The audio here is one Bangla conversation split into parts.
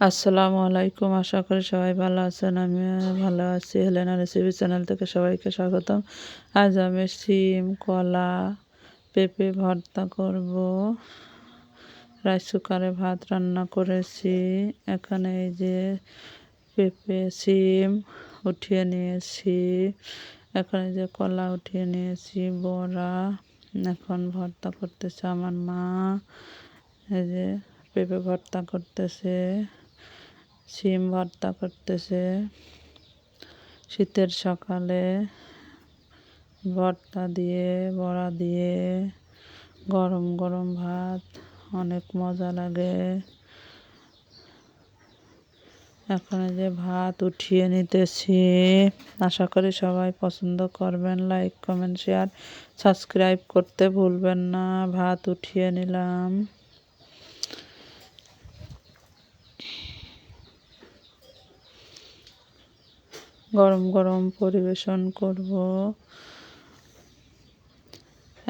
আসসালামু আলাইকুম। আশা করি সবাই ভালো আছেন। আমিও ভালো আছি। হেলেনা রেসিপি চ্যানেল থেকে সবাইকে স্বাগতম। আজ আমি শিম, কলা, পেঁপে ভর্তা করব। রাইস কুকারে ভাত রান্না করেছি। এখানে এই যে পেঁপে, শিম উঠিয়ে নিয়েছি। এখানে যে কলা উঠিয়ে নিয়েছি, বড়া। এখন ভর্তা করতেছে আমার মা। এই যে পেঁপে ভর্তা করতেছে, শিম ভর্তা করতেছে। শীতের সকালে ভর্তা দিয়ে, বড়া দিয়ে গরম গরম ভাত অনেক মজা লাগে। এখন যে ভাত উঠিয়ে নিতেছি। আশা করি সবাই পছন্দ করবেন। লাইক, কমেন্ট, শেয়ার, সাবস্ক্রাইব করতে ভুলবেন না। ভাত উঠিয়ে নিলাম। গরম গরম পরিবেশন করব।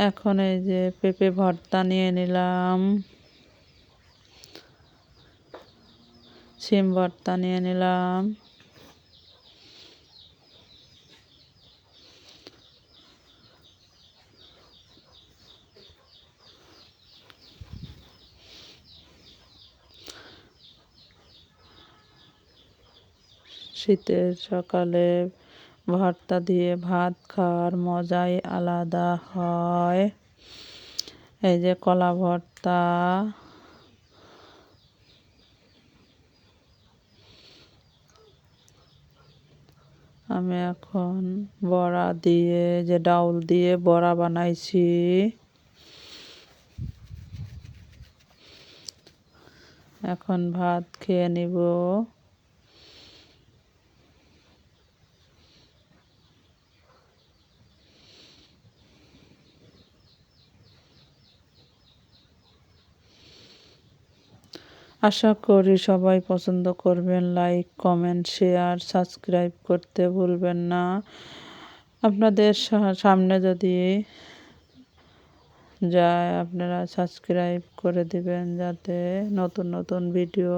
এখন এই যে পেঁপে ভর্তা নিয়ে নিলাম, শিম ভর্তা নিয়ে নিলাম। শীতের সকালে ভর্তা দিয়ে ভাত খাওয়ার মজাই আলাদা হয়। এই যে কলা ভর্তা, আমি এখন বড়া দিয়ে, যে ডাউল দিয়ে বড়া বানাইছি। এখন ভাত খেয়ে নিব। আশা করি সবাই পছন্দ করবেন। লাইক, কমেন্ট, শেয়ার, সাবস্ক্রাইব করতে ভুলবেন না। আপনাদের সামনে যদি যায়, আপনারা সাবস্ক্রাইব করে দিবেন, যাতে নতুন নতুন ভিডিও